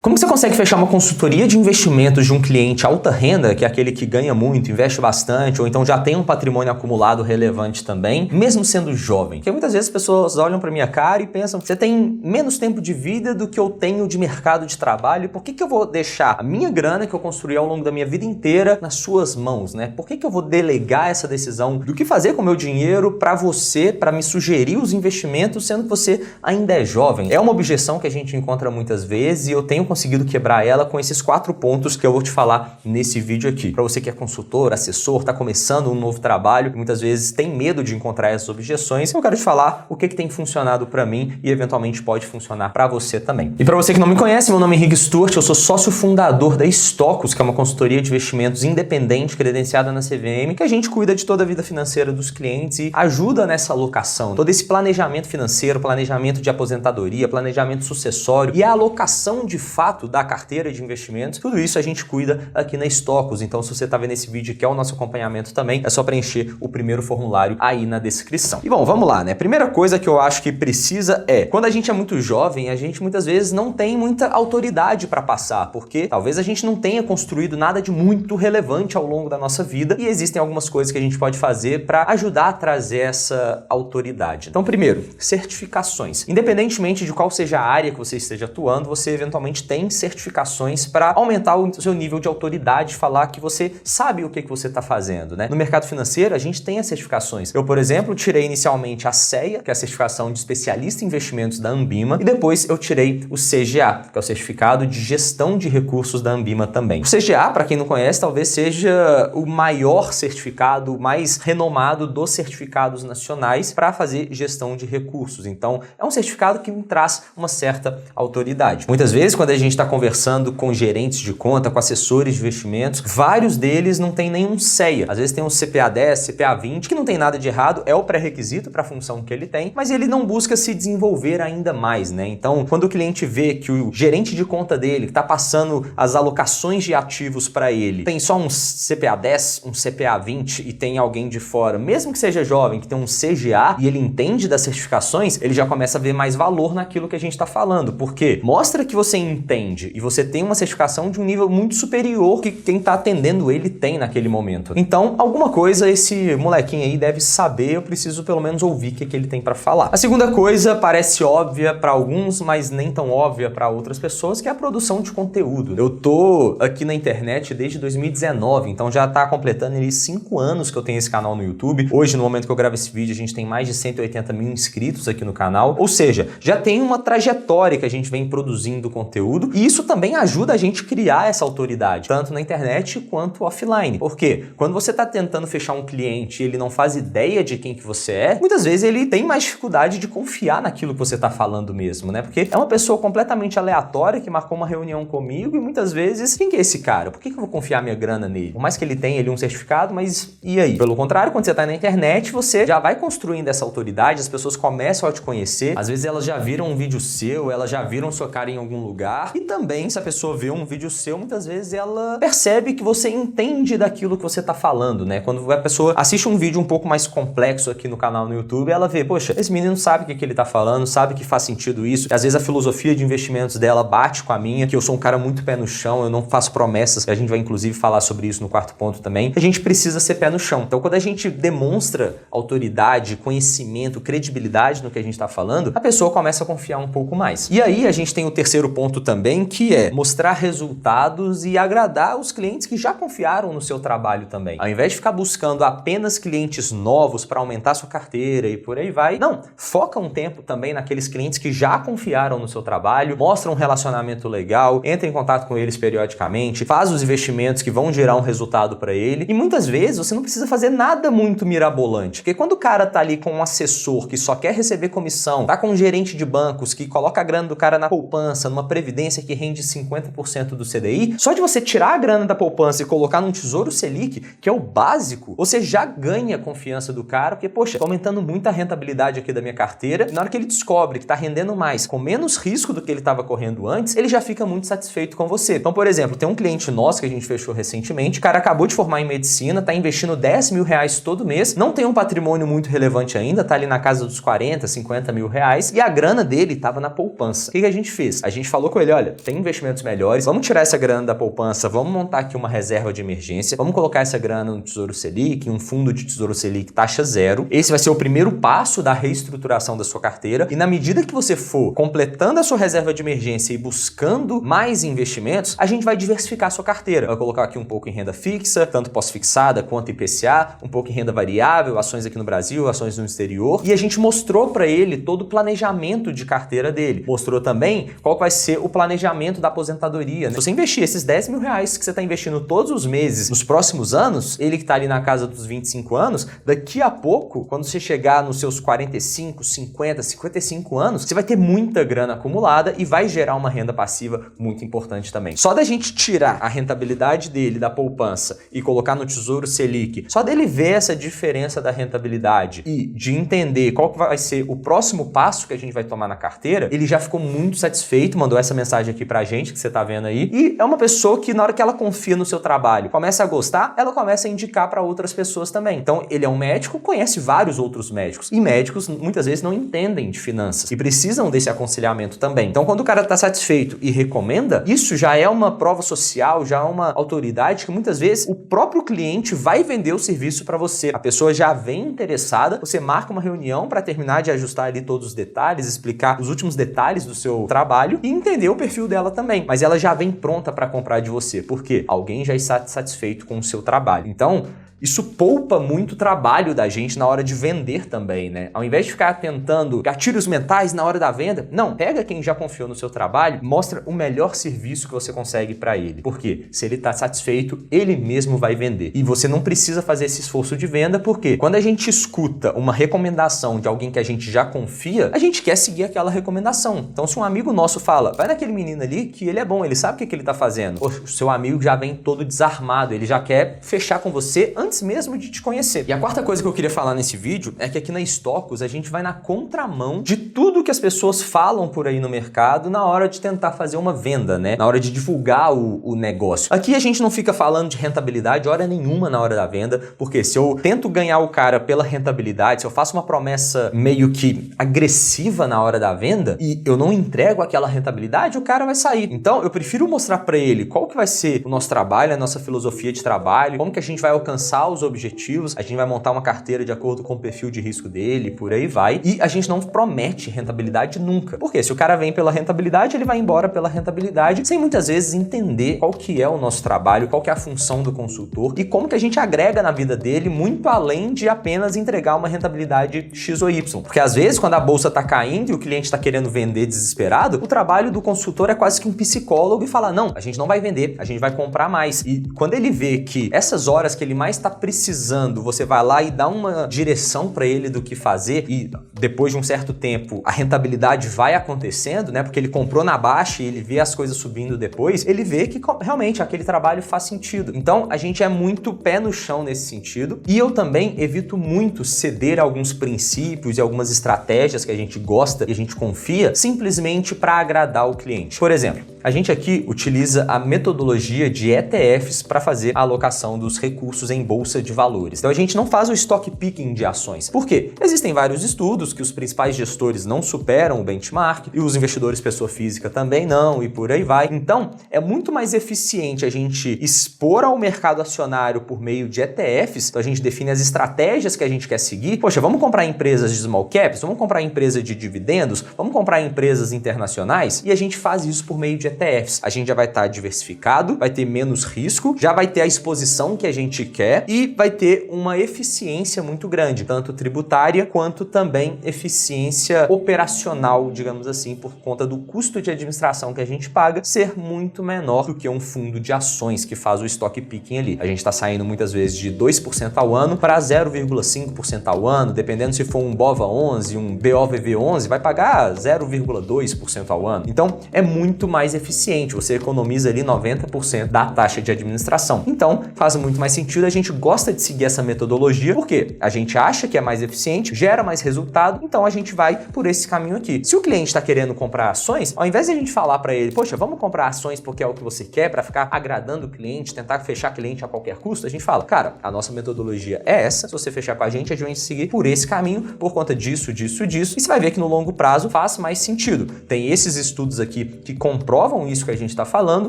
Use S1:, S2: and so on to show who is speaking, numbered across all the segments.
S1: Como você consegue fechar uma consultoria de investimentos de um cliente alta renda, que é aquele que ganha muito, investe bastante, ou então já tem um patrimônio acumulado relevante também, mesmo sendo jovem? Porque muitas vezes as pessoas olham para minha cara e pensam, você tem menos tempo de vida do que eu tenho de mercado de trabalho, por que eu vou deixar a minha grana que eu construí ao longo da minha vida inteira nas suas mãos, né? Por que eu vou delegar essa decisão do que fazer com o meu dinheiro para você, para me sugerir os investimentos, sendo que você ainda é jovem? É uma objeção que a gente encontra muitas vezes e eu tenho conseguido quebrar ela com esses 4 pontos que eu vou te falar nesse vídeo aqui. Para você que é consultor, assessor, está começando um novo trabalho, muitas vezes tem medo de encontrar essas objeções, eu quero te falar o que tem funcionado para mim e eventualmente pode funcionar para você também. E para você que não me conhece, meu nome é Henrique Stuart, eu sou sócio fundador da Stocos, que é uma consultoria de investimentos independente, credenciada na CVM, que a gente cuida de toda a vida financeira dos clientes e ajuda nessa alocação, todo esse planejamento financeiro, planejamento de aposentadoria, planejamento sucessório e a alocação de fato da carteira de investimentos, tudo isso a gente cuida aqui na Stocos. Então, se você está vendo esse vídeo e quer o nosso acompanhamento também, é só preencher o primeiro formulário aí na descrição. E bom, vamos lá, né? Primeira coisa que eu acho que precisa é, quando a gente é muito jovem, a gente muitas vezes não tem muita autoridade para passar, porque talvez a gente não tenha construído nada de muito relevante ao longo da nossa vida e existem algumas coisas que a gente pode fazer para ajudar a trazer essa autoridade. Então, primeiro, certificações. Independentemente de qual seja a área que você esteja atuando, você eventualmente tem certificações para aumentar o seu nível de autoridade, falar que você sabe o que você está fazendo, né? No mercado financeiro, a gente tem as certificações. Eu, por exemplo, tirei inicialmente a CEA, que é a certificação de especialista em investimentos da Anbima, e depois eu tirei o CGA, que é o certificado de gestão de recursos da Anbima também. O CGA, para quem não conhece, talvez seja o maior certificado, mais renomado dos certificados nacionais para fazer gestão de recursos. Então, é um certificado que me traz uma certa autoridade. Muitas vezes, quando a gente está conversando com gerentes de conta, com assessores de investimentos, vários deles não tem nenhum CEA. Às vezes tem um CPA 10, CPA 20, que não tem nada de errado, é o pré-requisito para a função que ele tem, mas ele não busca se desenvolver ainda mais, né? Então, quando o cliente vê que o gerente de conta dele está passando as alocações de ativos para ele, tem só um CPA 10, um CPA 20 e tem alguém de fora, mesmo que seja jovem, que tem um CGA e ele entende das certificações, ele já começa a ver mais valor naquilo que a gente está falando, porque mostra que você entende e você tem uma certificação de um nível muito superior que quem está atendendo ele tem naquele momento. Então, alguma coisa esse molequinho aí deve saber, eu preciso pelo menos ouvir o que ele tem para falar. A segunda coisa parece óbvia para alguns, mas nem tão óbvia para outras pessoas, que é a produção de conteúdo. Eu tô aqui na internet desde 2019, então já tá completando ali 5 anos que eu tenho esse canal no YouTube. Hoje, no momento que eu gravo esse vídeo, a gente tem mais de 180 mil inscritos aqui no canal, ou seja, já tem uma trajetória que a gente vem produzindo conteúdo e isso também ajuda a gente a criar essa autoridade, tanto na internet quanto offline. Porque quando você está tentando fechar um cliente e ele não faz ideia de quem que você é, muitas vezes ele tem mais dificuldade de confiar naquilo que você está falando mesmo, né? Porque é uma pessoa completamente aleatória que marcou uma reunião comigo e muitas vezes, quem que é esse cara? Por que eu vou confiar minha grana nele? Por mais que ele tenha ali um certificado, mas e aí? Pelo contrário, quando você está na internet, você já vai construindo essa autoridade, as pessoas começam a te conhecer, às vezes elas já viram um vídeo seu, elas já viram sua cara em algum lugar e também, se a pessoa vê um vídeo seu, muitas vezes ela percebe que você entende daquilo que você está falando, né? Quando a pessoa assiste um vídeo um pouco mais complexo aqui no canal no YouTube, ela vê, poxa, esse menino sabe o que ele está falando, sabe que faz sentido isso. Às vezes a filosofia de investimentos dela bate com a minha, que eu sou um cara muito pé no chão, eu não faço promessas, que a gente vai inclusive falar sobre isso no 4º ponto também. A gente precisa ser pé no chão. Então, quando a gente demonstra autoridade, conhecimento, credibilidade no que a gente está falando, a pessoa começa a confiar um pouco mais. E aí a gente tem o 3º ponto também, que é mostrar resultados e agradar os clientes que já confiaram no seu trabalho também. Ao invés de ficar buscando apenas clientes novos para aumentar sua carteira e por aí vai, não, foca um tempo também naqueles clientes que já confiaram no seu trabalho, mostra um relacionamento legal, entra em contato com eles periodicamente, faz os investimentos que vão gerar um resultado para ele e muitas vezes você não precisa fazer nada muito mirabolante, porque quando o cara tá ali com um assessor que só quer receber comissão, tá com um gerente de bancos que coloca a grana do cara na poupança, numa previdência que rende 50% do CDI, só de você tirar a grana da poupança e colocar num Tesouro Selic, que é o básico, você já ganha a confiança do cara, porque, poxa, tô aumentando muito a rentabilidade aqui da minha carteira, e na hora que ele descobre que tá rendendo mais, com menos risco do que ele estava correndo antes, ele já fica muito satisfeito com você. Então, por exemplo, tem um cliente nosso que a gente fechou recentemente, o cara acabou de formar em medicina, tá investindo 10 mil reais todo mês, não tem um patrimônio muito relevante ainda, tá ali na casa dos 40, 50 mil reais, e a grana dele tava na poupança. O que a gente fez? A gente falou com ele, ele, olha, tem investimentos melhores, vamos tirar essa grana da poupança, vamos montar aqui uma reserva de emergência, vamos colocar essa grana no Tesouro Selic, um fundo de Tesouro Selic taxa zero. Esse vai ser o primeiro passo da reestruturação da sua carteira e na medida que você for completando a sua reserva de emergência e buscando mais investimentos, a gente vai diversificar a sua carteira. Vai colocar aqui um pouco em renda fixa, tanto pós-fixada quanto IPCA, um pouco em renda variável, ações aqui no Brasil, ações no exterior. E a gente mostrou para ele todo o planejamento de carteira dele. Mostrou também qual vai ser o planejamento da aposentadoria, né? Se você investir esses 10 mil reais que você está investindo todos os meses nos próximos anos, ele que está ali na casa dos 25 anos, daqui a pouco, quando você chegar nos seus 45, 50, 55 anos, você vai ter muita grana acumulada e vai gerar uma renda passiva muito importante também. Só da gente tirar a rentabilidade dele da poupança e colocar no Tesouro Selic, só dele ver essa diferença da rentabilidade e de entender qual vai ser o próximo passo que a gente vai tomar na carteira, ele já ficou muito satisfeito, mandou essa mensagem aqui pra gente, que você tá vendo aí, e é uma pessoa que na hora que ela confia no seu trabalho, começa a gostar, ela começa a indicar para outras pessoas também. Então, ele é um médico, conhece vários outros médicos, e médicos muitas vezes não entendem de finanças e precisam desse aconselhamento também. Então, quando o cara tá satisfeito e recomenda, isso já é uma prova social, já é uma autoridade que muitas vezes o próprio cliente vai vender o serviço para você. A pessoa já vem interessada, você marca uma reunião para terminar de ajustar ali todos os detalhes, explicar os últimos detalhes do seu trabalho e entender o perfil dela também. Mas ela já vem pronta para comprar de você, porque alguém já está satisfeito com o seu trabalho. Então, isso poupa muito trabalho da gente na hora de vender também, né? Ao invés de ficar tentando gatilhos mentais na hora da venda, não, pega quem já confiou no seu trabalho, mostra o melhor serviço que você consegue para ele. Porque se ele está satisfeito, ele mesmo vai vender. E você não precisa fazer esse esforço de venda, porque quando a gente escuta uma recomendação de alguém que a gente já confia, a gente quer seguir aquela recomendação. Então, se um amigo nosso fala, vai naquele menino ali que ele é bom, ele sabe o que ele está fazendo. O seu amigo já vem todo desarmado, ele já quer fechar com você antes mesmo de te conhecer. E a quarta coisa que eu queria falar nesse vídeo é que aqui na Stocus a gente vai na contramão de tudo que as pessoas falam por aí no mercado na hora de tentar fazer uma venda, né? Na hora de divulgar o negócio. Aqui a gente não fica falando de rentabilidade hora nenhuma na hora da venda, porque se eu tento ganhar o cara pela rentabilidade, se eu faço uma promessa meio que agressiva na hora da venda e eu não entrego aquela rentabilidade, o cara vai sair. Então eu prefiro mostrar para ele qual que vai ser o nosso trabalho, a nossa filosofia de trabalho, como que a gente vai alcançar os objetivos, a gente vai montar uma carteira de acordo com o perfil de risco dele, por aí vai, e a gente não promete rentabilidade nunca. Porque se o cara vem pela rentabilidade, ele vai embora pela rentabilidade, sem muitas vezes entender qual que é o nosso trabalho, qual que é a função do consultor e como que a gente agrega na vida dele muito além de apenas entregar uma rentabilidade X ou Y. Porque às vezes, quando a bolsa tá caindo e o cliente tá querendo vender desesperado, o trabalho do consultor é quase que um psicólogo e falar, não, a gente não vai vender, a gente vai comprar mais. E quando ele vê que essas horas que ele mais está precisando, você vai lá e dá uma direção para ele do que fazer e depois de um certo tempo a rentabilidade vai acontecendo, né? Porque ele comprou na baixa e ele vê as coisas subindo depois, ele vê que realmente aquele trabalho faz sentido. Então a gente é muito pé no chão nesse sentido e eu também evito muito ceder a alguns princípios e algumas estratégias que a gente gosta e a gente confia simplesmente para agradar o cliente. Por exemplo, a gente aqui utiliza a metodologia de ETFs para fazer a alocação dos recursos em bolsa de valores. Então a gente não faz o stock picking de ações. Por quê? Existem vários estudos que os principais gestores não superam o benchmark e os investidores pessoa física também não e por aí vai. Então é muito mais eficiente a gente expor ao mercado acionário por meio de ETFs. Então a gente define as estratégias que a gente quer seguir. Poxa, vamos comprar empresas de small caps? Vamos comprar empresa de dividendos? Vamos comprar empresas internacionais? E a gente faz isso por meio de ETFs. A gente já vai estar diversificado, vai ter menos risco, já vai ter a exposição que a gente quer e vai ter uma eficiência muito grande, tanto tributária quanto também eficiência operacional, digamos assim, por conta do custo de administração que a gente paga ser muito menor do que um fundo de ações que faz o stock picking ali. A gente está saindo muitas vezes de 2% ao ano para 0,5% ao ano, dependendo se for um BOVA11, um BOVV11, vai pagar 0,2% ao ano. Então é muito mais eficiente, você economiza ali 90% da taxa de administração. Então faz muito mais sentido, a gente gosta de seguir essa metodologia porque a gente acha que é mais eficiente, gera mais resultado, então a gente vai por esse caminho aqui. Se o cliente está querendo comprar ações, ao invés de a gente falar para ele, poxa, vamos comprar ações porque é o que você quer, para ficar agradando o cliente, tentar fechar cliente a qualquer custo, a gente fala, cara, a nossa metodologia é essa, se você fechar com a gente vai seguir por esse caminho, por conta disso, e você vai ver que no longo prazo faz mais sentido. Tem esses estudos aqui que comprovam comprovam isso que a gente está falando,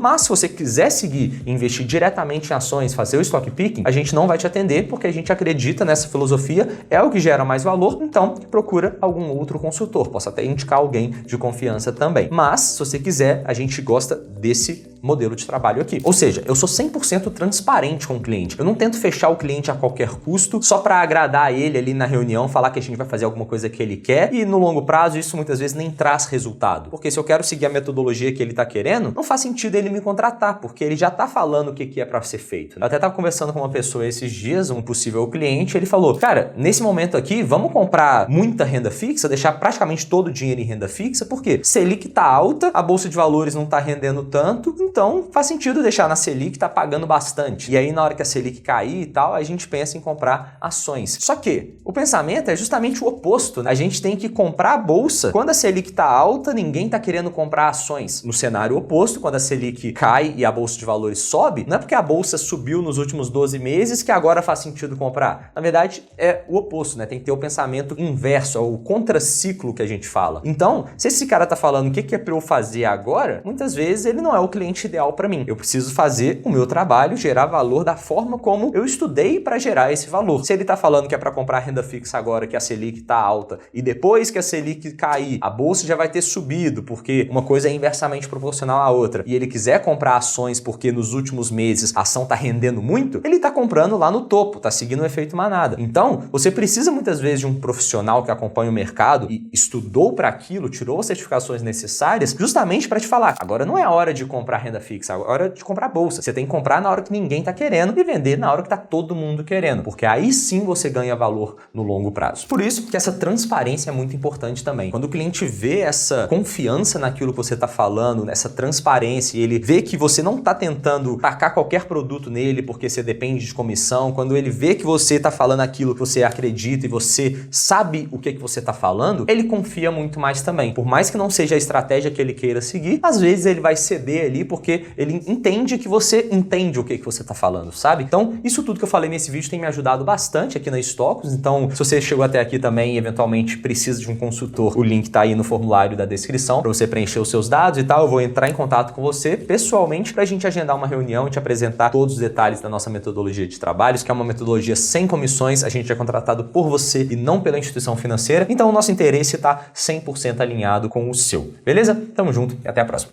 S1: mas se você quiser seguir e investir diretamente em ações, fazer o stock picking, a gente não vai te atender porque a gente acredita nessa filosofia, é o que gera mais valor, então procura algum outro consultor. Posso até indicar alguém de confiança também. Mas, se você quiser, a gente gosta desse modelo de trabalho aqui. Ou seja, eu sou 100% transparente com o cliente. Eu não tento fechar o cliente a qualquer custo só para agradar ele ali na reunião, falar que a gente vai fazer alguma coisa que ele quer e no longo prazo isso muitas vezes nem traz resultado. Porque se eu quero seguir a metodologia que ele tá querendo, não faz sentido ele me contratar, porque ele já tá falando o que é para ser feito. Eu até tava conversando com uma pessoa esses dias, um possível cliente, ele falou, cara, nesse momento aqui, vamos comprar muita renda fixa, deixar praticamente todo o dinheiro em renda fixa, porque Selic tá alta, a bolsa de valores não tá rendendo tanto, então faz sentido deixar na Selic, tá pagando bastante. E aí na hora que a Selic cair e tal, a gente pensa em comprar ações. Só que o pensamento é justamente o oposto, né? A gente tem que comprar a bolsa. Quando a Selic tá alta, ninguém tá querendo comprar ações. No cenário oposto, quando a Selic cai e a bolsa de valores sobe, não é porque a bolsa subiu nos últimos 12 meses que agora faz sentido comprar. Na verdade, é o oposto, né? Tem que ter o pensamento inverso, é o contraciclo que a gente fala. Então, se esse cara tá falando o que é pra eu fazer agora, muitas vezes ele não é o cliente ideal para mim. Eu preciso fazer o meu trabalho, gerar valor da forma como eu estudei para gerar esse valor. Se ele tá falando que é para comprar renda fixa agora, que a Selic tá alta, e depois que a Selic cair, a bolsa já vai ter subido, porque uma coisa é inversamente proporcional à outra, e ele quiser comprar ações porque nos últimos meses a ação tá rendendo muito, ele tá comprando lá no topo, tá seguindo o efeito manada. Então, você precisa muitas vezes de um profissional que acompanha o mercado e estudou para aquilo, tirou as certificações necessárias, justamente para te falar, agora não é a hora de comprar renda fixa, agora é hora de comprar bolsa. Você tem que comprar na hora que ninguém tá querendo e vender na hora que tá todo mundo querendo, porque aí sim você ganha valor no longo prazo. Por isso que essa transparência é muito importante também. Quando o cliente vê essa confiança naquilo que você tá falando, essa transparência, e ele vê que você não tá tentando tacar qualquer produto nele porque você depende de comissão, quando ele vê que você tá falando aquilo que você acredita e você sabe o que você tá falando, ele confia muito mais também. Por mais que não seja a estratégia que ele queira seguir, às vezes ele vai ceder ali porque ele entende que você entende o que você tá falando, sabe? Então, isso tudo que eu falei nesse vídeo tem me ajudado bastante aqui na Stocos. Então, se você chegou até aqui também e eventualmente precisa de um consultor, o link tá aí no formulário da descrição para você preencher os seus dados e tal. Eu vou entrar em contato com você pessoalmente pra gente agendar uma reunião e te apresentar todos os detalhes da nossa metodologia de trabalhos, que é uma metodologia sem comissões. A gente é contratado por você e não pela instituição financeira. Então, o nosso interesse tá 100% alinhado com o seu. Beleza? Tamo junto e até a próxima.